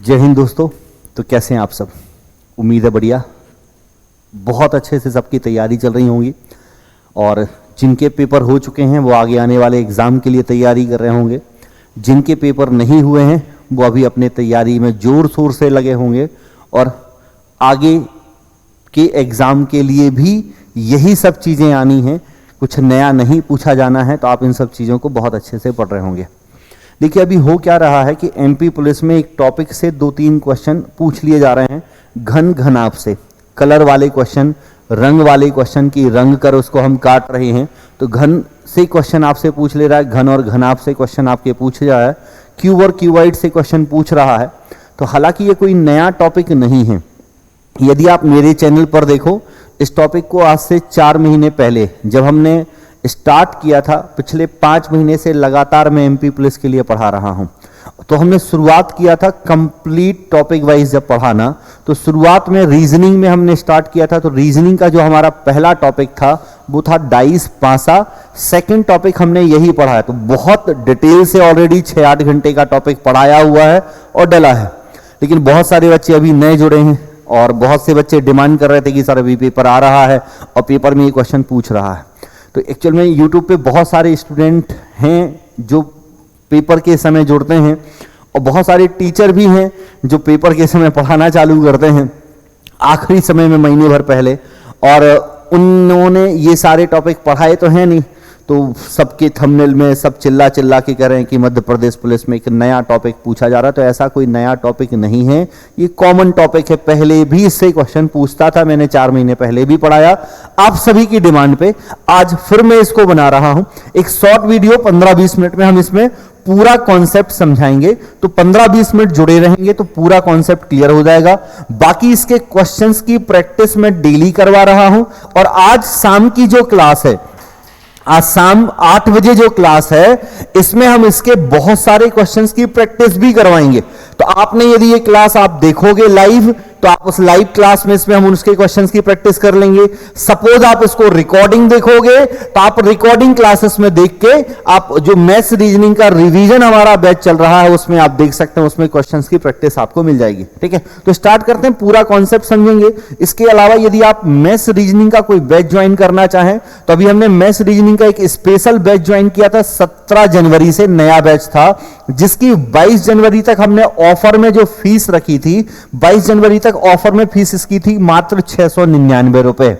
जय हिंद दोस्तों। तो कैसे हैं आप सब? उम्मीद है बढ़िया, बहुत अच्छे से सबकी तैयारी चल रही होंगी और जिनके पेपर हो चुके हैं वो आगे आने वाले एग्ज़ाम के लिए तैयारी कर रहे होंगे। जिनके पेपर नहीं हुए हैं वो अभी अपने तैयारी में ज़ोर शोर से लगे होंगे और आगे के एग्ज़ाम के लिए भी यही सब चीज़ें आनी हैं, कुछ नया नहीं पूछा जाना है। तो आप इन सब चीज़ों को बहुत अच्छे से पढ़ रहे होंगे। देखिए अभी हो क्या रहा है कि एमपी पुलिस में एक टॉपिक से 2-3 क्वेश्चन पूछ लिए जा रहे हैं घन घनाभ से। कलर वाले क्वेश्चन, रंग वाले क्वेश्चन की रंग कर उसको हम काट रहे हैं, तो घन से क्वेश्चन आपसे पूछ ले रहा है, घन और घनाभ से क्वेश्चन आपके पूछ रहा है, क्यूब और क्यूबाइड से क्वेश्चन पूछ रहा है। तो हालांकि ये कोई नया टॉपिक नहीं है। यदि आप मेरे चैनल पर देखो, इस टॉपिक को आज से 4 महीने पहले जब हमने स्टार्ट किया था, पिछले 5 महीने से लगातार मैं एमपी पुलिस के लिए पढ़ा रहा हूं। तो हमने शुरुआत किया था कंप्लीट टॉपिक वाइज जब पढ़ाना, तो शुरुआत में रीजनिंग में हमने स्टार्ट किया था। तो रीजनिंग का जो हमारा पहला टॉपिक था वो था डाइस पासा। सेकंड टॉपिक हमने यही पढ़ा है। तो बहुत डिटेल से ऑलरेडी 6-8 घंटे का टॉपिक पढ़ाया हुआ है और डला है। लेकिन बहुत सारे बच्चे अभी नए जुड़े हैं और बहुत से बच्चे डिमांड कर रहे थे कि सर अभी पेपर आ रहा है और पेपर में ये क्वेश्चन पूछ रहा है। तो एक्चुअल में यूट्यूब पे बहुत सारे स्टूडेंट हैं जो पेपर के समय जुड़ते हैं और बहुत सारे टीचर भी हैं जो पेपर के समय पढ़ाना चालू करते हैं आखिरी समय में, महीने भर पहले, और उन्होंने ये सारे टॉपिक पढ़ाए तो हैं नहीं। तो सबके थंबनेल में सब चिल्ला चिल्ला के कह रहे हैं कि मध्य प्रदेश पुलिस में एक नया टॉपिक पूछा जा रहा है। तो ऐसा कोई नया टॉपिक नहीं है, ये कॉमन टॉपिक है। पहले भी इससे क्वेश्चन पूछता था, मैंने 4 महीने पहले भी पढ़ाया आप सभी की डिमांड पे। आज फिर मैं इसको बना रहा हूं, एक शॉर्ट वीडियो 15-20 मिनट में हम इसमें पूरा कॉन्सेप्ट समझाएंगे। तो 15-20 मिनट जुड़े रहेंगे तो पूरा कॉन्सेप्ट क्लियर हो जाएगा। बाकी इसके क्वेश्चंस की प्रैक्टिस मैं डेली करवा रहा हूं और आज शाम की जो क्लास है, आज शाम 8 बजे जो क्लास है, इसमें हम इसके बहुत सारे क्वेश्चंस की प्रैक्टिस भी करवाएंगे। तो आपने यदि ये क्लास आप देखोगे लाइव, तो आप उस लाइव क्लास में इसमें हम उसके क्वेश्चंस की प्रैक्टिस कर लेंगे। सपोज आप इसको रिकॉर्डिंग देखोगे तो आप रिकॉर्डिंग क्लासेस में देख के आप जो मैथ्स रीजनिंग का रिवीजन हमारा बैच चल रहा है उसमें आप देख सकते हैं, उसमें क्वेश्चंस की प्रैक्टिस आपको मिल जाएगी। ठीक है, तो स्टार्ट करते हैं, पूरा कॉन्सेप्ट समझेंगे। इसके अलावा यदि आप मैथ्स रीजनिंग का कोई बैच ज्वाइन करना चाहें तो अभी हमने मैथ्स रीजनिंग का एक स्पेशल बैच ज्वाइन किया था 17 जनवरी से, नया बैच था जिसकी 22 जनवरी तक हमने ऑफर में जो फीस रखी थी, 22 जनवरी तक ऑफर में फीस इसकी थी मात्र 699 रुपए,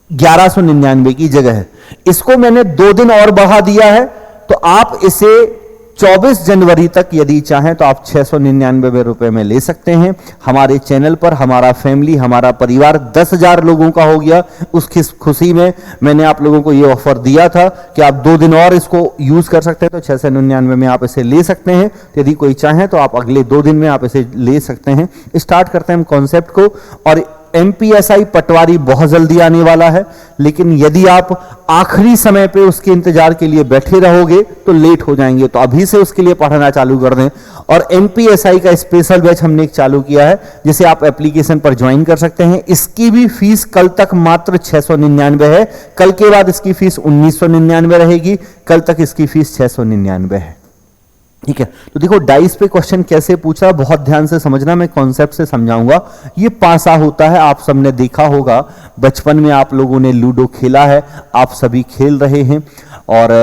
1199 की जगह। इसको मैंने 2 दिन और बढ़ा दिया है। तो आप इसे 24 जनवरी तक यदि चाहें तो आप 699 रुपए में ले सकते हैं। हमारे चैनल पर हमारा फैमिली, हमारा परिवार 10,000 लोगों का हो गया। उस खुशी में मैंने आप लोगों को ये ऑफर दिया था कि आप 2 दिन और इसको यूज कर सकते हैं। तो 699 में आप इसे ले सकते हैं। तो यदि कोई चाहे तो आप अगले 2 दिन में आप इसे ले सकते हैं। स्टार्ट करते हैं हम कॉन्सेप्ट को। और एमपीएसआई पटवारी बहुत जल्दी आने वाला है, लेकिन यदि आप आखिरी समय पे उसके इंतजार के लिए बैठे रहोगे तो लेट हो जाएंगे। तो अभी से उसके लिए पढ़ना चालू कर दें। और एमपीएसआई का स्पेशल बैच हमने एक चालू किया है जिसे आप एप्लीकेशन पर ज्वाइन कर सकते हैं। इसकी भी फीस कल तक मात्र 699 है। कल के बाद इसकी फीस 1999 रहेगी। कल तक इसकी फीस 699 है। ठीक है, तो देखो डाइस पे क्वेश्चन कैसे पूछा, बहुत ध्यान से समझना, मैं कॉन्सेप्ट से समझाऊंगा। ये पासा होता है, आप सबने देखा होगा, बचपन में आप लोगों ने लूडो खेला है, आप सभी खेल रहे हैं। और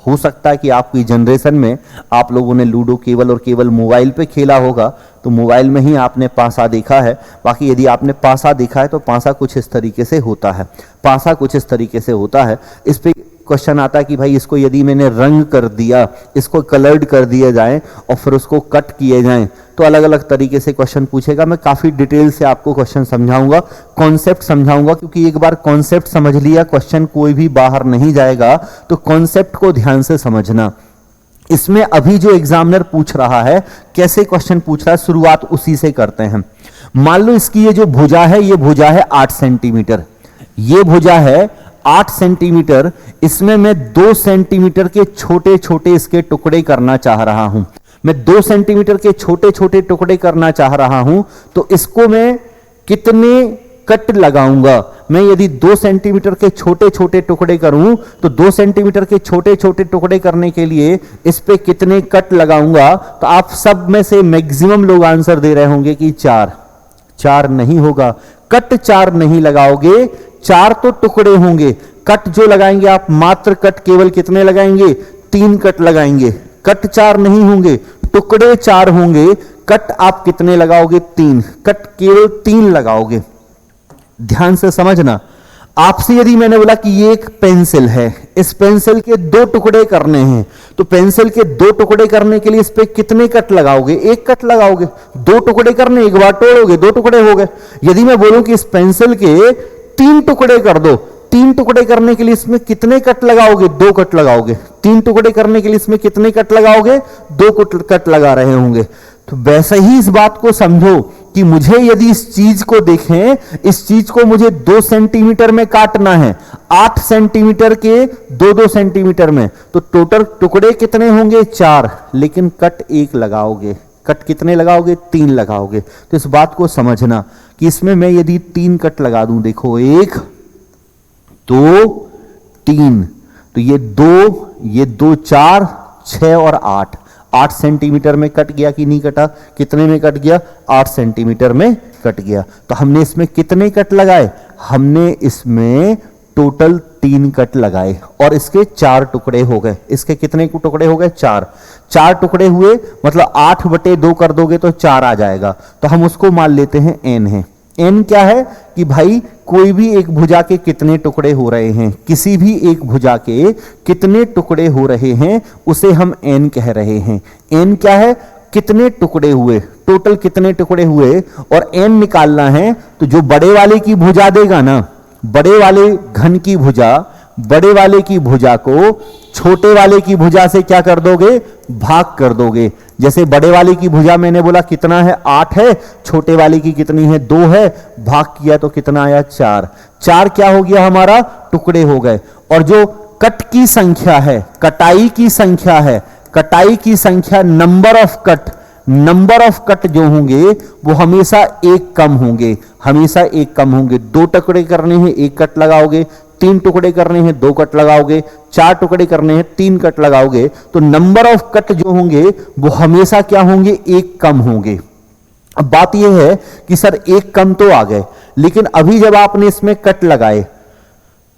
हो सकता है कि आपकी जनरेशन में आप लोगों ने लूडो केवल और केवल मोबाइल पे खेला होगा, तो मोबाइल में ही आपने पासा देखा है। बाकी यदि आपने पासा देखा है तो पासा कुछ इस तरीके से होता है। पासा कुछ इस तरीके से होता है। इस पे क्वेश्चन आता है कि भाई इसको यदि मैंने रंग कर दिया, इसको कलर्ड कर दिया जाए और फिर उसको कट किए जाएं तो अलग अलग तरीके से क्वेश्चन पूछेगा। मैं काफी डिटेल से आपको क्वेश्चन समझाऊंगा, कॉन्सेप्ट समझाऊंगा, क्योंकि एक बार कॉन्सेप्ट समझ लिया क्वेश्चन कोई भी बाहर नहीं जाएगा। तो कॉन्सेप्ट को ध्यान से समझना। इसमें अभी जो एग्जामिनर पूछ रहा है, कैसे क्वेश्चन पूछ रहा है, शुरुआत उसी से करते हैं। मान लो इसकी ये जो भुजा है, ये भुजा है 8 सेंटीमीटर, ये भुजा है 8 सेंटीमीटर। इसमें मैं 2 सेंटीमीटर के छोटे छोटे इसके टुकड़े करना चाह रहा हूं। मैं 2 सेंटीमीटर के छोटे छोटे टुकड़े करना चाह रहा हूं। तो इसको मैं कितने कट लगाऊंगा, मैं यदि 2 सेंटीमीटर के छोटे छोटे टुकड़े करूं तो 2 सेंटीमीटर के छोटे छोटे टुकड़े करने के लिए इस पे कितने कट लगाऊंगा? तो आप सब में से मैक्सिमम लोग आंसर दे रहे होंगे कि 4। 4 नहीं होगा, कट 4 नहीं लगाओगे, 4 तो टुकड़े होंगे। कट जो लगाएंगे आप, मात्र कट केवल कितने लगाएंगे? 3 कट लगाएंगे। कट 4 नहीं होंगे, टुकड़े 4 होंगे। कट आप कितने लगाओगे? 3। कट केवल 3 लगाओगे। ध्यान से समझना, आपसे यदि मैंने बोला कि ये एक पेंसिल है, इस पेंसिल के 2 टुकड़े करने हैं, तो पेंसिल के 2 टुकड़े करने के लिए इस पे कितने कट लगाओगे? 1 कट लगाओगे। 2 टुकड़े करने, एक बार तोड़ोगे, 2 टुकड़े हो गए। यदि मैं बोलूं कि इस पेंसिल के 3 टुकड़े कर दो, 3 टुकड़े करने के लिए इसमें कितने कट लगाओगे? 2 कट लगाओगे। 3 टुकड़े करने के लिए इसमें कितने कट लगाओगे? 2 कट लगा रहे होंगे। तो वैसे ही इस बात को समझो कि मुझे यदि इस चीज को देखें, इस चीज को मुझे 2 सेंटीमीटर में काटना है, 8 सेंटीमीटर के 2-2 सेंटीमीटर में, तो टोटल टुकड़े कितने होंगे? 4। लेकिन कट 1 लगाओगे। कट कितने लगाओगे? 3 लगाओगे। तो इस बात को समझना कि इसमें मैं यदि 3 कट लगा दूं, देखो 1 2 3, तो ये 2 4 6 और 8 सेंटीमीटर में कट गया कि नहीं कटा? कितने में कट गया? 8 सेंटीमीटर में कट गया। तो हमने इसमें कितने कट लगाए? हमने इसमें टोटल 3 कट लगाए और इसके 4 टुकड़े हो गए। इसके कितने टुकड़े हो गए? 4 टुकड़े हुए, मतलब 8/2 कर दोगे तो 4 आ जाएगा। तो हम उसको मान लेते हैं n है। n क्या है कि भाई कोई भी एक भुजा के कितने टुकड़े हो रहे हैं, किसी भी एक भुजा के कितने टुकड़े हो रहे हैं, उसे हम n कह रहे हैं। n क्या है? कितने टुकड़े हुए, टोटल कितने टुकड़े हुए, और n निकालना है। तो जो बड़े वाले की भुजा देगा ना, बड़े वाले घन की भुजा, बड़े वाले की भुजा को छोटे वाले की भुजा से क्या कर दोगे? भाग कर दोगे। जैसे बड़े वाले की भुजा मैंने बोला कितना है? 8 है। छोटे वाले की कितनी है? 2 है। भाग किया तो कितना आया? 4। 4 क्या हो गया हमारा? टुकड़े हो गए। और जो कट की संख्या है, कटाई की संख्या है, कटाई की संख्या, नंबर ऑफ कट जो होंगे वो हमेशा 1 कम होंगे, हमेशा 1 कम होंगे। 2 टुकड़े करने हैं, 1 कट लगाओगे। 3 टुकड़े करने हैं, 2 कट लगाओगे। 4 टुकड़े करने हैं, 3 कट लगाओगे। तो नंबर ऑफ कट जो होंगे वो हमेशा क्या होंगे? 1 कम होंगे। अब बात यह है कि सर 1 कम तो आ गए, लेकिन अभी जब आपने इसमें कट लगाए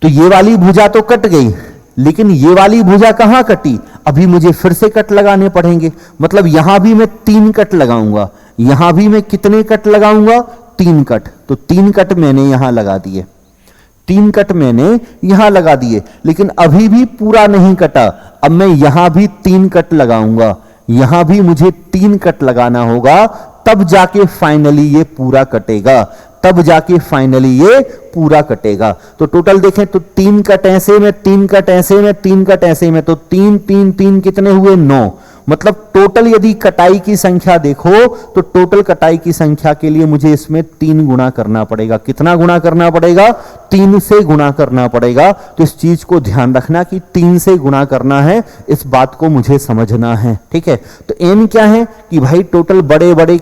तो ये वाली भुजा तो कट गई, लेकिन ये वाली भुजा कहां कटी? अभी मुझे फिर से कट लगाने पड़ेंगे। मतलब यहां भी मैं 3 कट लगाऊंगा, यहां भी मैं कितने कट लगाऊंगा? 3 कट। तो 3 कट मैंने यहां लगा दिए, 3 कट मैंने यहां लगा दिए, लेकिन अभी भी पूरा नहीं कटा। अब मैं यहां भी 3 कट लगाऊंगा, यहां भी मुझे 3 कट लगाना होगा, तब जाके फाइनली ये पूरा कटेगा, तब जाके फाइनली ये पूरा कटेगा। तो टोटल देखें तो 3 कट ऐसे में, 3 कट ऐसे में, 3 कट ऐसे में, तो 3 3 3 कितने हुए? 9। मतलब टोटल यदि कटाई की संख्या देखो तो टोटल कटाई की संख्या के लिए मुझे इसमें 3 गुना करना पड़ेगा। कितना गुना करना पड़ेगा? 3 से गुना करना पड़ेगा। तो इस चीज को ध्यान रखना कि 3 से गुना करना है, इस बात को मुझे समझना है। ठीक है, तो n क्या है कि भाई टोटल बड़े बड़े,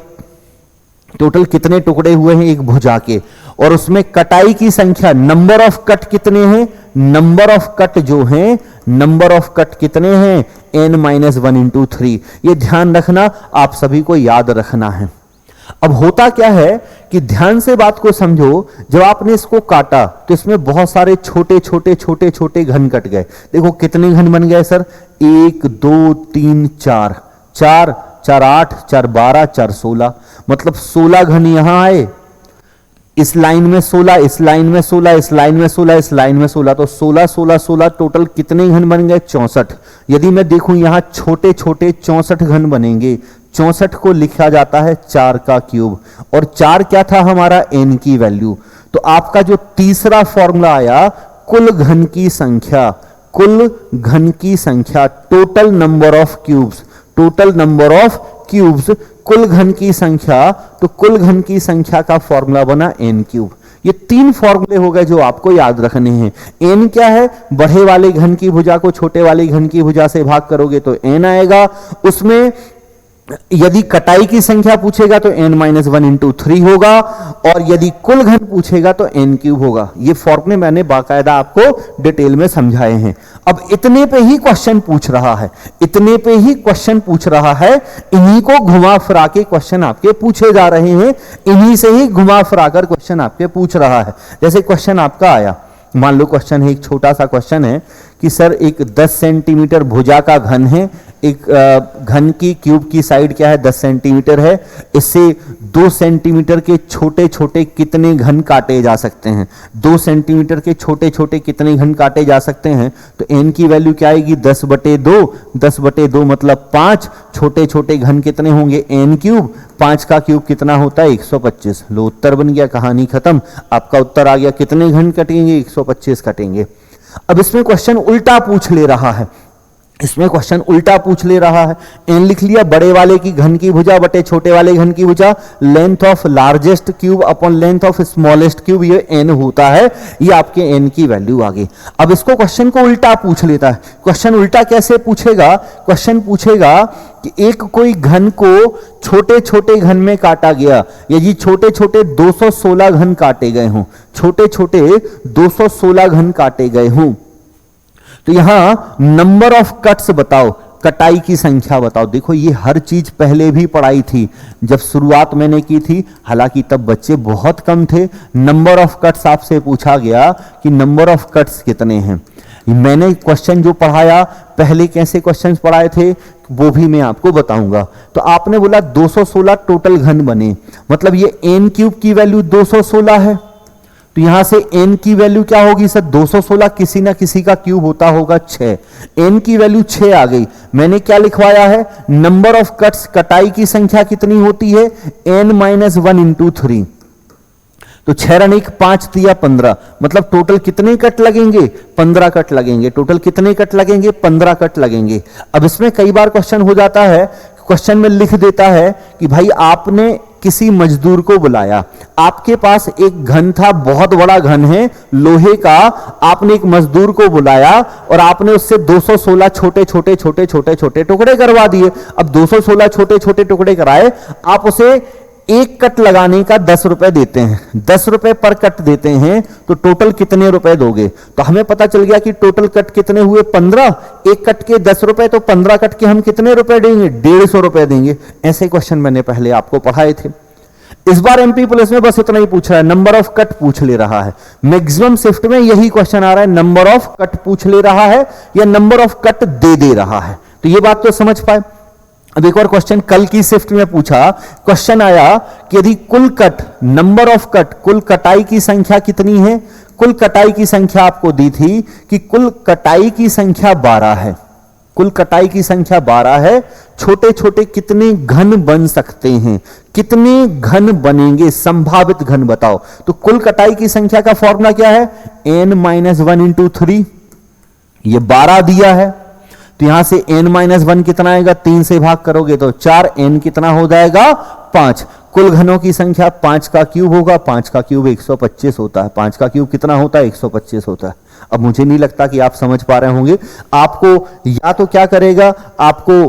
टोटल कितने टुकड़े हुए हैं एक भुजा के, और उसमें कटाई की संख्या, नंबर ऑफ कट कितने हैं? नंबर ऑफ कट जो हैं, नंबर ऑफ कट कितने हैं? n-1 × 3। ये ध्यान रखना, आप सभी को याद रखना है। अब होता क्या है कि ध्यान से बात को समझो, जब आपने इसको काटा तो इसमें बहुत सारे छोटे छोटे छोटे छोटे घन कट गए। देखो कितने घन बन गए सर? 1 2 3 4, 4 4 8, 4 12, 4 16, मतलब 16 घन यहां आए। इस लाइन में 16, इस लाइन में 16, इस लाइन में 16, इस लाइन में 16, तो 16 16 16 टोटल कितने घन बन गए? 64। यदि मैं देखूं यहां छोटे छोटे 64 घन बनेंगे। 64 को लिखा जाता है 4 का क्यूब, और 4 क्या था हमारा? n की वैल्यू। तो आपका जो तीसरा फॉर्मूला आया, कुल घन की संख्या, कुल घन की संख्या, total number of cubes, total number of cubes, कुल घन की संख्या। तो कुल घन की संख्या का फॉर्मूला बना n³। ये 3 फॉर्मूले हो गए जो आपको याद रखने हैं। n क्या है? बड़े वाले घन की भुजा को छोटे वाले घन की भुजा से भाग करोगे तो n आएगा। उसमें यदि कटाई की संख्या पूछेगा तो n-1 इंटू 3 होगा, और यदि कुल घन पूछेगा तो n³ होगा। ये फॉर्मूले मैंने बाकायदा आपको डिटेल में समझाए हैं। अब इतने पे ही क्वेश्चन पूछ रहा है, इतने पे ही क्वेश्चन पूछ रहा है, इन्हीं को घुमा फिरा के क्वेश्चन आपके पूछे जा रहे हैं, इन्हीं से ही घुमा फिरा कर क्वेश्चन आपके पूछ रहा है। जैसे क्वेश्चन आपका आया, मान लो क्वेश्चन है, एक छोटा सा क्वेश्चन है कि सर एक 10 सेंटीमीटर भुजा का घन है, एक घन की क्यूब की साइड क्या है 10 सेंटीमीटर है, इससे 2 सेंटीमीटर के छोटे छोटे कितने घन काटे जा सकते हैं, 2 सेंटीमीटर के छोटे छोटे कितने घन काटे जा सकते हैं। तो n की वैल्यू क्या आएगी 10/2, 10/2 मतलब 5, छोटे छोटे घन कितने होंगे n³, 5 का क्यूब कितना होता है 125। लो उत्तर बन गया, कहानी खत्म, आपका उत्तर आ गया। कितने घन कटेंगे 125 कटेंगे। अब इसमें क्वेश्चन उल्टा पूछ ले रहा है, इसमें क्वेश्चन उल्टा पूछ ले रहा है। n लिख लिया, बड़े वाले की घन की भुजा बटे छोटे वाले घन की भुजा, length of largest cube upon length of smallest cube, ये n होता है, ये आपके n की वैल्यू आ गई। अब इसको क्वेश्चन को उल्टा पूछ लेता है। क्वेश्चन उल्टा कैसे पूछेगा, क्वेश्चन पूछेगा कि एक कोई घन को छोटे छोटे घन में काटा गया, यदि छोटे छोटे 216 घन काटे गए हों, छोटे छोटे 216 घन काटे गए हों, तो यहां नंबर ऑफ कट्स बताओ, कटाई की संख्या बताओ। देखो ये हर चीज पहले भी पढ़ाई थी, जब शुरुआत मैंने की थी, हालांकि तब बच्चे बहुत कम थे। नंबर ऑफ कट्स आपसे पूछा गया कि नंबर ऑफ कट्स कितने हैं। मैंने क्वेश्चन जो पढ़ाया, पहले कैसे क्वेश्चंस पढ़ाए थे वो भी मैं आपको बताऊंगा। तो आपने बोला 216 टोटल घन बने, मतलब ये n³ की वैल्यू 216 है, तो यहां से n की वैल्यू क्या होगी सर 216, किसी ना किसी का क्यूब होता होगा 6, n की वैल्यू 6 आ गई। मैंने क्या लिखवाया है, नंबर ऑफ कट्स, कटाई की संख्या कितनी होती है n-1 इंटू 3, तो 6 रन 1 5 दिया 15, मतलब टोटल कितने कट लगेंगे 15 कट लगेंगे। टोटल कितने कट लगेंगे 15 कट लगेंगे। अब इसमें कई बार क्वेश्चन हो जाता है, क्वेश्चन में लिख देता है कि भाई आपने किसी मजदूर को बुलाया, आपके पास एक घन था, बहुत बड़ा घन है लोहे का, आपने एक मजदूर को बुलाया और आपने उससे 216 छोटे छोटे छोटे छोटे छोटे टुकड़े करवा दिए। अब 216 छोटे छोटे टुकड़े कराए, आप उसे एक कट लगाने का 10 रुपए देते हैं, 10 रुपए पर कट देते हैं, तो टोटल कितने रुपए दोगे। तो हमें पता चल गया कि टोटल कट कितने हुए 15, एक कट के 10 रुपए, तो 15 कट के हम कितने रुपए देंगे 150 रुपए देंगे। ऐसे क्वेश्चन मैंने पहले आपको पढ़ाए थे। इस बार एमपी पुलिस में बस इतना ही पूछ रहा है, नंबर ऑफ कट पूछ ले रहा है। मैक्सिमम शिफ्ट में यही क्वेश्चन आ रहा है, नंबर ऑफ कट पूछ ले रहा है या नंबर ऑफ कट दे रहा है। तो ये बात तो समझ पाए। अब एक और क्वेश्चन कल की शिफ्ट में पूछा, क्वेश्चन आया कि यदि कुल कट, नंबर ऑफ कट, कुल कटाई की संख्या कितनी है। कुल कटाई की संख्या आपको दी थी कि कुल कटाई की संख्या 12 है, कुल कटाई की संख्या 12 है। छोटे छोटे कितने घन बन सकते हैं, कितने घन बनेंगे, संभावित घन बताओ। तो कुल कटाई की संख्या का फॉर्मूला क्या है n-1 इंटू 3, ये 12 दिया है, तो यहां से n-1 कितना आएगा, 3 से भाग करोगे तो 4, n कितना हो जाएगा 5। कुल घनों की संख्या 5 का क्यूब होगा, 5 का क्यूब 125 होता है, 5 का क्यूब कितना होता है 125 होता है। अब मुझे नहीं लगता कि आप समझ पा रहे होंगे। आपको या तो क्या करेगा, आपको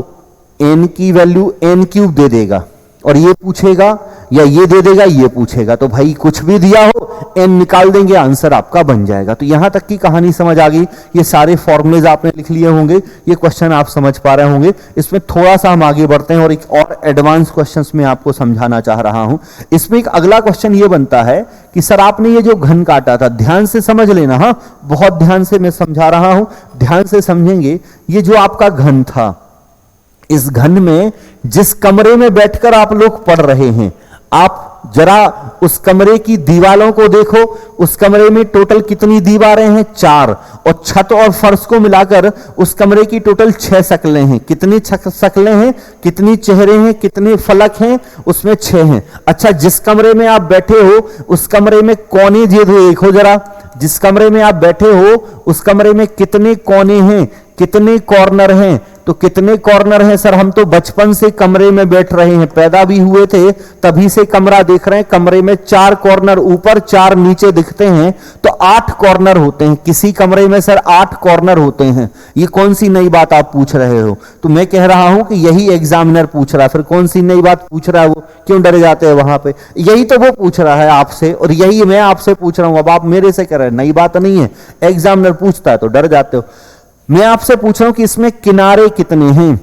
n की वैल्यू n³ दे देगा और ये पूछेगा, या ये दे देगा ये पूछेगा, तो भाई कुछ भी दिया हो n निकाल देंगे, आंसर आपका बन जाएगा। तो यहां तक की कहानी समझ आ गई। ये सारे फॉर्मूलेज आपने लिख लिए होंगे, ये क्वेश्चन आप समझ पा रहे होंगे। इसमें थोड़ा सा हम आगे बढ़ते हैं और एक और एडवांस क्वेश्चंस में आपको समझाना चाह रहा हूं। इसमें एक अगला क्वेश्चन ये बनता है कि सर आपने ये जो घन काटा था, ध्यान से समझ लेना, हाँ बहुत ध्यान से मैं समझा रहा हूं, ध्यान से समझेंगे। ये जो आपका घन था, इस घन में जिस कमरे में बैठकर आप लोग पढ़ रहे हैं, आप जरा उस कमरे की दीवारों को देखो। उस कमरे में टोटल कितनी दीवारें हैं 4, और छत और फर्श को मिलाकर उस कमरे की टोटल 6 शक्लें हैं। कितनी शक्लें हैं, कितनी चेहरे हैं, कितने फलक हैं, उसमें 6 हैं। अच्छा, जिस कमरे में आप बैठे हो उस कमरे में कोने देखो जरा, जिस कमरे में आप बैठे हो उस कमरे में कितने कोने हैं, कितने कॉर्नर हैं। तो कितने कॉर्नर हैं सर? हम तो बचपन से कमरे में बैठ रहे हैं, पैदा भी हुए थे तभी से कमरा देख रहे हैं। कमरे में 4 कॉर्नर ऊपर 4 नीचे दिखते हैं, तो 8 कॉर्नर होते हैं किसी कमरे में सर, 8 कॉर्नर होते हैं। ये कौन सी नई बात आप पूछ रहे हो? तो मैं कह रहा हूं कि यही एग्जामिनर पूछ रहा है। फिर कौन सी नई बात पूछ रहा है वो? क्यों डर जाते हैं वहां पे? यही तो वो पूछ रहा है आपसे और यही मैं आपसे पूछ रहा हूं। अब आप मेरे से कह रहे हैं नई बात नहीं है, एग्जामिनर पूछता है तो डर जाते हो। मैं आपसे पूछ रहा हूं कि इसमें किनारे कितने हैं,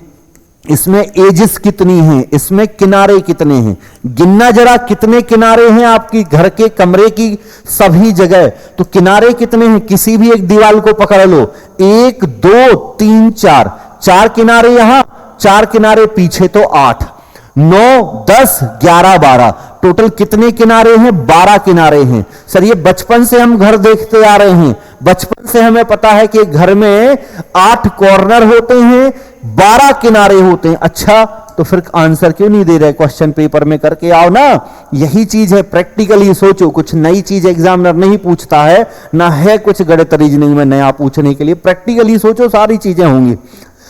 इसमें एजेस कितनी हैं, इसमें किनारे कितने हैं? गिनना जरा कितने किनारे हैं आपकी घर के कमरे की सभी जगह। तो किनारे कितने हैं? किसी भी एक दीवार को पकड़ लो, 1 2 3 4, 4 किनारे यहां, 4 किनारे पीछे, तो 8 9 10 11 12, टोटल कितने किनारे हैं? 12 किनारे हैं सर। ये बचपन से हम घर देखते आ रहे हैं, बचपन से हमें पता है कि घर में 8 कॉर्नर होते हैं, 12 किनारे होते हैं। अच्छा, तो फिर आंसर क्यों नहीं दे रहे? क्वेश्चन पेपर में करके आओ ना। यही चीज है, प्रैक्टिकली सोचो। कुछ नई चीज एग्जामिनर नहीं पूछता है, ना है कुछ गणित रीजनिंग में नया पूछने के लिए। प्रैक्टिकली सोचो, सारी चीजें होंगी।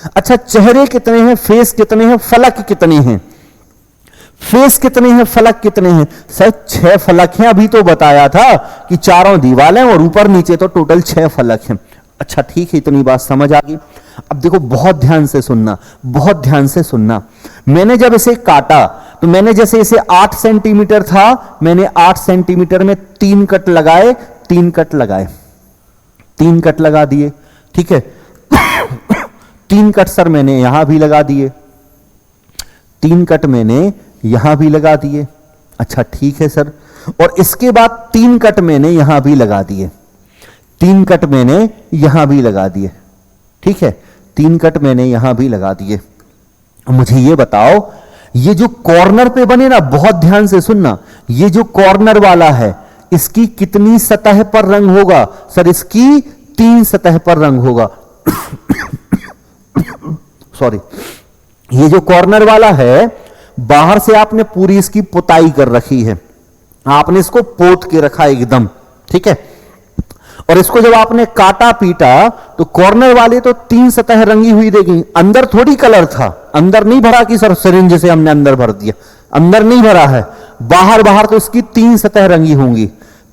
अच्छा, चेहरे कितने हैं, फेस कितने हैं, फलक कितने हैं? फेस कितने हैं, फलक कितने हैं? सर 6 फलक हैं, अभी तो बताया था कि चारों दीवारें और ऊपर नीचे, तो टोटल 6 फलक हैं। अच्छा ठीक है, इतनी बात समझ आ गई। अब देखो बहुत ध्यान से सुनना, बहुत ध्यान से सुनना। मैंने जब इसे काटा तो मैंने जैसे इसे 8 सेंटीमीटर था, मैंने 8 सेंटीमीटर में 3 कट लगाए, 3 कट लगाए, 3 कट लगा दिए, ठीक है। 3 कट सर मैंने यहां भी लगा दिए, 3 कट मैंने यहां भी लगा दिए। अच्छा ठीक है सर। और इसके बाद 3 कट मैंने यहां भी लगा दिए, 3 कट मैंने यहां भी लगा दिए, ठीक है। 3 कट मैंने यहां भी लगा दिए। मुझे ये बताओ, ये जो कॉर्नर पे बने ना, बहुत ध्यान से सुनना, ये जो कॉर्नर वाला है इसकी कितनी सतह पर रंग होगा? सर इसकी 3 सतह पर रंग होगा। सॉरी, ये जो कॉर्नर वाला है, बाहर से आपने पूरी इसकी पुताई कर रखी है, आपने इसको पोत के रखा एकदम, ठीक है। और इसको जब आपने काटा पीटा तो कॉर्नर वाले तो 3 सतह रंगी हुई देगी। अंदर थोड़ी कलर था, अंदर नहीं भरा कि सर सिरिंज से हमने अंदर भर दिया, अंदर नहीं भरा है, बाहर बाहर तो इसकी 3 सतह रंगी होंगी।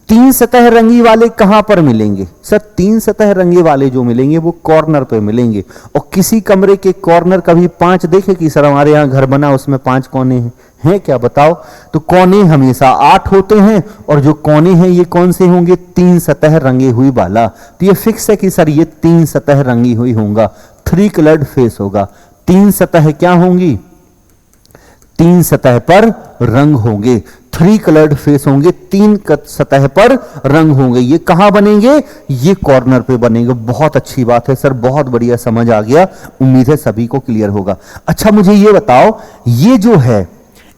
3 सतह रंगी वाले कहां पर मिलेंगे? सर 3 सतह रंगे वाले जो मिलेंगे वो कॉर्नर पे मिलेंगे। और किसी कमरे के कॉर्नर कभी 5 देखे कि सर हमारे यहां घर बना उसमें 5 कोने हैं क्या? बताओ। तो कोने हमेशा 8 होते हैं, और जो कोने हैं ये कौन से होंगे? 3 सतह रंगे हुई वाला। तो ये फिक्स है कि सर ये 3 सतह रंगी हुई होगा, 3 कलर्ड फेस होगा। 3 सतह क्या होंगी? 3 सतह पर रंग होंगे, 3 कलर्ड फेस होंगे, 3 सतह पर रंग होंगे। ये कहां बनेंगे? ये कॉर्नर पे बनेंगे। बहुत अच्छी बात है सर, बहुत बढ़िया, समझ आ गया। उम्मीद है सभी को क्लियर होगा। अच्छा मुझे ये बताओ, ये जो है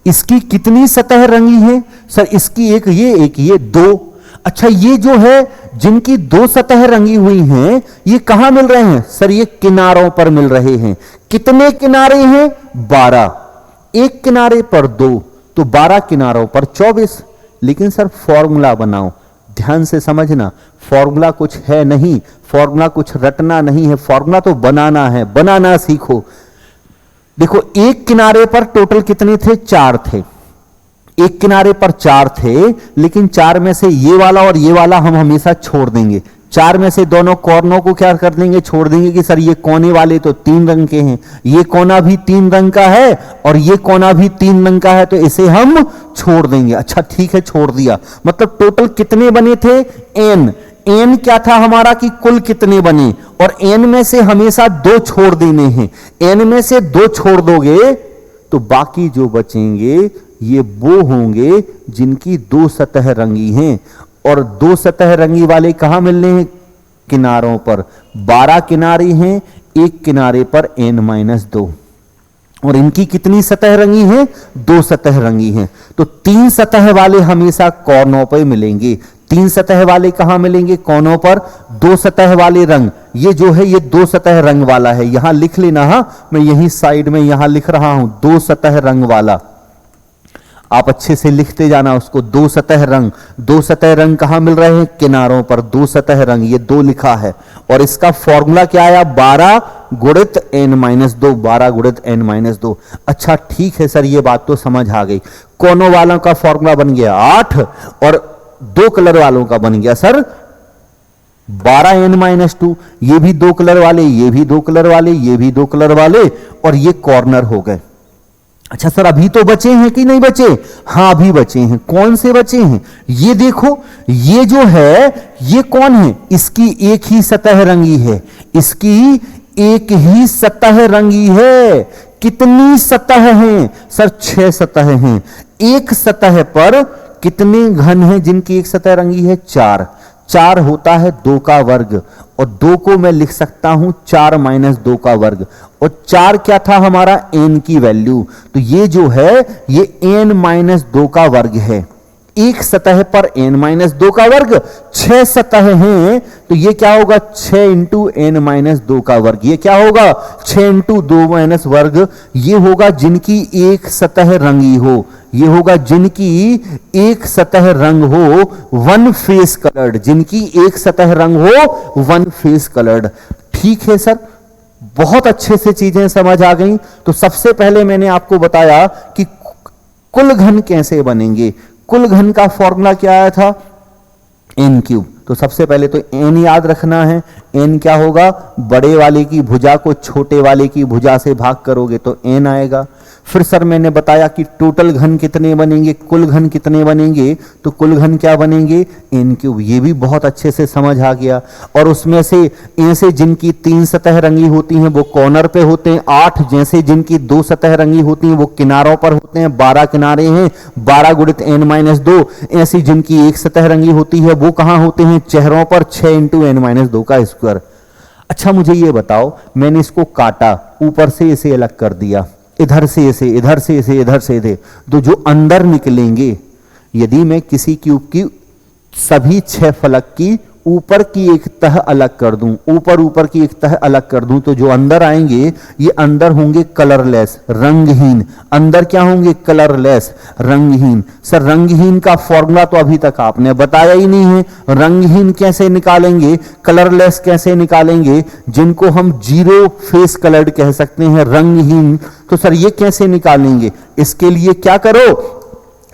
इसकी कितनी सतह रंगी है? सर इसकी एक ये 2। अच्छा ये जो है जिनकी 2 सतह रंगी हुई हैं, ये कहां मिल रहे हैं? सर ये किनारों पर मिल रहे हैं। कितने किनारे हैं? 12। एक किनारे पर 2, तो 12 किनारों पर 24। लेकिन सर फॉर्मूला बनाओ, ध्यान से समझना। फॉर्मूला कुछ है नहीं, फॉर्मूला कुछ रटना नहीं है, फॉर्मूला तो बनाना है, बनाना सीखो। देखो एक किनारे पर टोटल कितने थे? 4 थे। एक किनारे पर 4 थे, लेकिन 4 में से ये वाला और ये वाला हम हमेशा छोड़ देंगे। 4 में से दोनों कॉर्नरों को क्या कर देंगे? छोड़ देंगे कि सर ये कोने वाले तो 3 रंग के हैं, ये कोना भी 3 रंग का है और ये कोना भी 3 रंग का है, तो इसे हम छोड़ देंगे। अच्छा ठीक है, छोड़ दिया। मतलब टोटल कितने बने थे? n। n क्या था हमारा कि कुल कितने बने, और n में से हमेशा 2 छोड़ देने हैं। n में से 2 छोड़ दोगे तो बाकी जो बचेंगे ये वो होंगे जिनकी 2 सतह रंगी हैं। और 2 सतह रंगी वाले कहां मिलने हैं? किनारों पर। 12 किनारे हैं, एक किनारे पर n-2। और इनकी कितनी सतह रंगी है? 2 सतह रंगी हैं। तो 3 सतह वाले हमेशा कोनों पर मिलेंगे। 3 सतह वाले कहां मिलेंगे? कोनों पर। 2 सतह वाले रंग, ये जो है ये 2 सतह रंग वाला है, यहां लिख लेना। हां मैं यही साइड में यहां लिख रहा हूं 2 सतह रंग वाला, आप अच्छे से लिखते जाना उसको। 2 सतह रंग, 2 सतह रंग कहां मिल रहे हैं? किनारों पर। 2 सतह रंग, ये 2 लिखा है। और इसका फॉर्मूला क्या आया? 12 गुणित n-2, 12 गुणित n-2। अच्छा ठीक है सर, ये बात तो समझ आ गई। कोनों वालों का फॉर्मूला बन गया 8 और दो कलर वालों का बन गया सर 12n-2। ये भी दो कलर वाले, ये भी दो कलर वाले, ये भी दो कलर वाले, और ये कॉर्नर हो गए। अच्छा सर, अभी तो बचे हैं कि नहीं बचे? हां अभी बचे हैं। कौन से बचे हैं? ये देखो, ये जो है ये कौन है? इसकी एक ही सतह रंगी है, इसकी एक ही सतह रंगी है। कितनी सतह हैं सर? 6 सतह हैं। एक सतह पर कितने घन हैं जिनकी एक सतह रंगी है? 4। 4 होता है 2 का वर्ग, और 2 को मैं लिख सकता हूं 4 - 2 का वर्ग, और 4 क्या था हमारा? n की वैल्यू। तो ये जो है ये n-2 का वर्ग है। एक सतह पर n-2 का वर्ग, 6 सतह हैं, तो ये क्या होगा? 6 × n-2 का वर्ग। ये क्या होगा? 6 × 2 वर्ग। ये होगा जिनकी एक सतह रंगी हो, ये होगा जिनकी एक सतह रंग हो वन फेस कलर्ड, जिनकी एक सतह रंग हो वन फेस कलर्ड। ठीक है सर, बहुत अच्छे से चीजें समझ आ गई। तो सबसे पहले मैंने आपको बताया कि कुल घन कैसे बनेंगे। कुल घन का फॉर्मूला क्या आया था? n³। तो सबसे पहले तो n याद रखना है। n क्या होगा? बड़े वाले की भुजा को छोटे वाले की भुजा से भाग करोगे तो n आएगा। फिर सर मैंने बताया कि टोटल घन कितने बनेंगे, कुल घन कितने बनेंगे, तो कुल घन क्या बनेंगे? n³। ये भी बहुत अच्छे से समझ आ गया। और उसमें से ऐसे जिनकी 3 सतह रंगी होती हैं वो कॉर्नर पे होते हैं 8, जैसे जिनकी 2 सतह रंगी होती हैं वो किनारों पर होते हैं, 12 किनारे हैं, 12 गुणित n-2। ऐसी जिनकी एक सतह रंगी होती है वो कहां होते हैं? चेहरों पर, 6 × n-2 का स्क्वायर। अच्छा मुझे ये बताओ, मैंने इसको काटा, ऊपर से इसे अलग कर दिया, इधर से इसे, इधर से इसे, इधर से इधर, तो जो अंदर निकलेंगे, यदि मैं किसी क्यूब की सभी 6 फलक की ऊपर की एक तह अलग कर दूं, ऊपर की एक तह अलग कर दूं, तो जो अंदर आएंगे ये अंदर होंगे कलरलेस, रंगहीन। अंदर क्या होंगे? कलरलेस, रंगहीन। सर रंगहीन का फॉर्मूला तो अभी तक आपने बताया ही नहीं है। रंगहीन कैसे निकालेंगे, कलरलेस कैसे निकालेंगे? जिनको हम 0 फेस कलर्ड कह सकते हैं, रंगहीन। तो सर ये कैसे निकालेंगे? इसके लिए क्या करो,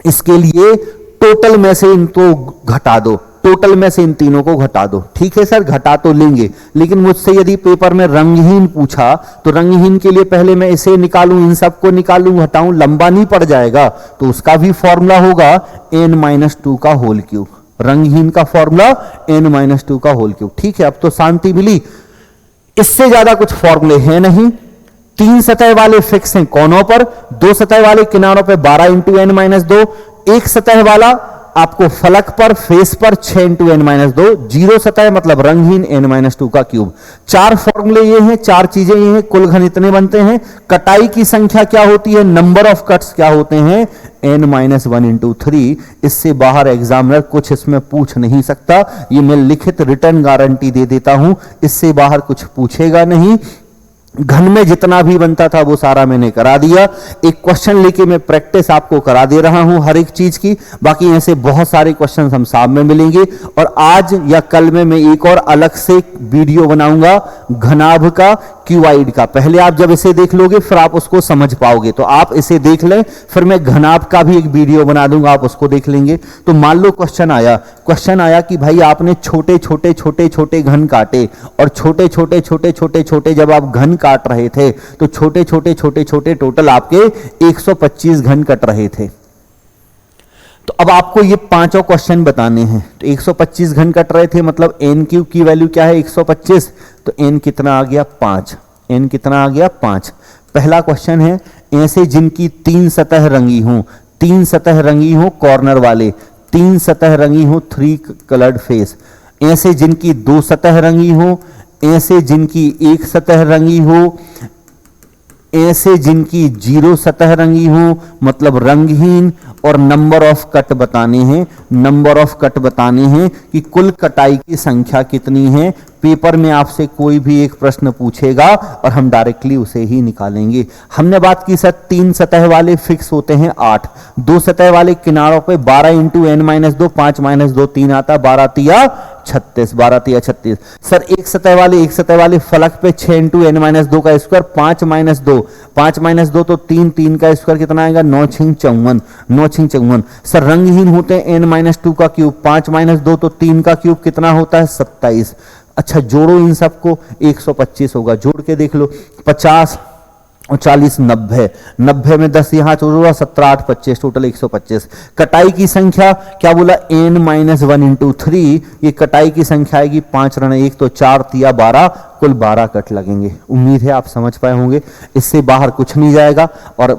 इसके लिए टोटल में से इनको घटा दो, टोटल में से इन तीनों को घटा दो। ठीक है सर, घटा तो लेंगे, लेकिन मुझसे यदि पेपर में रंगहीन पूछा तो रंगहीन के लिए पहले मैं इसे निकालूं, इन सबको निकालूं, घटाऊं, लंबा नहीं पड़ जाएगा, तो उसका भी फॉर्मूला होगा n-2 का होल क्यूब। रंगहीन का फॉर्मूला n-2 का होल क्यूब। ठीक है, अब तो शांति मिली। इससे ज्यादा कुछ फॉर्मूले हैं नहीं। 3 सतह वाले फिक्स हैं कोनों पर, 2 सतह वाले किनारों पर 12 × n-2, एक सतह वाला आपको फलक पर, फेस पर 6 × n-2, 0 सतह मतलब रंगहीन n-2 का क्यूब। 4 फॉर्मूले ये हैं, 4 चीजें ये हैं, कुल घन इतने बनते हैं। कटाई की संख्या क्या होती है, नंबर ऑफ कट्स क्या होते हैं, n-1 × 3। इससे बाहर एग्जामिनर कुछ इसमें पूछ नहीं सकता, ये मैं लिखित रिटर्न गारंटी दे देता हूं, इससे बाहर कुछ पूछेगा नहीं। घन में जितना भी बनता था वो सारा मैंने करा दिया। एक क्वेश्चन लेके मैं प्रैक्टिस आपको करा दे रहा हूं हर एक चीज की। बाकी ऐसे बहुत सारे क्वेश्चन हम साथ में मिलेंगे, और आज या कल में मैं एक और अलग से वीडियो बनाऊंगा घनाभ का, क्यूआइड का। पहले आप जब इसे देख लोगे फिर आप उसको समझ पाओगे, तो आप इसे देख लें, फिर मैं घनाभ का भी एक वीडियो बना दूंगा, आप उसको देख लेंगे। तो मान लो क्वेश्चन आया कि भाई आपने छोटे छोटे छोटे छोटे घन काटे, और छोटे छोटे छोटे छोटे छोटे जब आप घन काट रहे थे तो छोटे छोटे छोटे छोटे टोटल आपके 125 घन कट रहे थे। तो अब आपको ये पांचों क्वेश्चन बताने हैं। तो 125 घन कट रहे थे, मतलब n³ की वैल्यू क्या है 125, तो n कितना आ गया 5। n कितना आ गया 5। पहला क्वेश्चन है, ऐसे जिनकी 3 सतह रंगी हो, 3 सतह रंगी हो कॉर्नर वाले, 3 सतह रंगी हो 3 कलर्ड फेस, ऐसे जिनकी 2 सतह रंगी हो, ऐसे जिनकी 1 सतह रंगी हो, ऐसे जिनकी 0 सतह रंगी हो मतलब रंगहीन, और नंबर ऑफ कट बताने हैं। नंबर ऑफ कट बताने हैं कि कुल कटाई की संख्या कितनी है। पेपर में आपसे कोई भी एक प्रश्न पूछेगा और हम डायरेक्टली उसे ही निकालेंगे। हमने बात की सर 3 सतह वाले फिक्स होते हैं 8, 2 सतह वाले किनारों पे 12 × n-2, 5 - 2 3 आता, 12 × 3 36, 12 तिया 36। सर एक सतह वाले फलक पे 6 इंटू n-2 का स्क्वायर, 5 - 2 तो 3 का स्क्वायर कितना आएगा, 9 छिंग 54। सर रंगहीन होते हैं n-2 का क्यूब, 5 - 2 तो 3 का क्यूब कितना होता है, 27। अच्छा जोड़ो इन सबको, 125 होगा, जोड़ के देख लो, 50 और 40 90 में 10 यहां जोड़ा, 17 8 25, टोटल 125। कटाई की संख्या क्या बोला, n-1 इंटू 3, ये कटाई की संख्या आएगी 5 रन 1 तो 4 तिया 12, कुल 12 कट लगेंगे। उम्मीद है आप समझ पाए होंगे, इससे बाहर कुछ नहीं जाएगा। और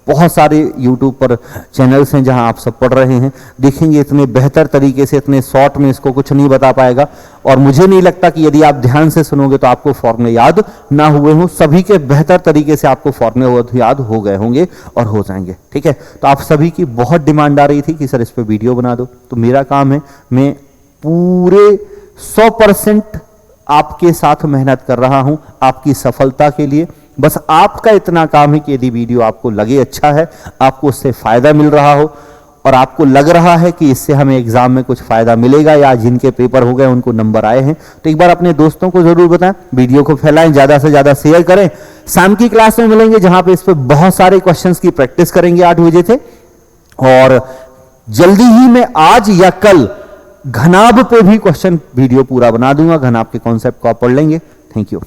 बहुत सारे YouTube पर चैनल्स हैं जहां आप सब पढ़ रहे हैं, देखेंगे इतने बेहतर तरीके से, इतने शॉर्ट में इसको कुछ नहीं बता पाएगा। और मुझे नहीं लगता कि यदि आप ध्यान से सुनोगे तो आपको फॉर्मूले याद ना हुए हों, सभी के बेहतर तरीके से आपको फॉर्मूले याद हो गए होंगे और हो जाएंगे। ठीक है, तो आप सभी की बहुत डिमांड आ रही थी कि सर इस पर वीडियो बना दो, तो मेरा काम है, मैं पूरे 100% आपके साथ मेहनत कर रहा हूं आपकी सफलता के लिए। बस आपका इतना काम है कि यदि वीडियो आपको लगे अच्छा है, आपको उससे फायदा मिल रहा हो और आपको लग रहा है कि इससे हमें एग्जाम में कुछ फायदा मिलेगा या जिनके पेपर हो गए उनको नंबर आए हैं, तो एक बार अपने दोस्तों को जरूर बताएं, वीडियो को फैलाएं, ज्यादा से ज्यादा शेयर करें। शाम की क्लास में मिलेंगे जहां पे इस पर बहुत सारे क्वेश्चंस की प्रैक्टिस करेंगे 8 बजे से। और जल्दी ही मैं आज या कल घनाभ पे भी क्वेश्चन वीडियो पूरा बना दूंगा, घनाभ के कॉन्सेप्ट को आप पढ़ लेंगे। Thank you.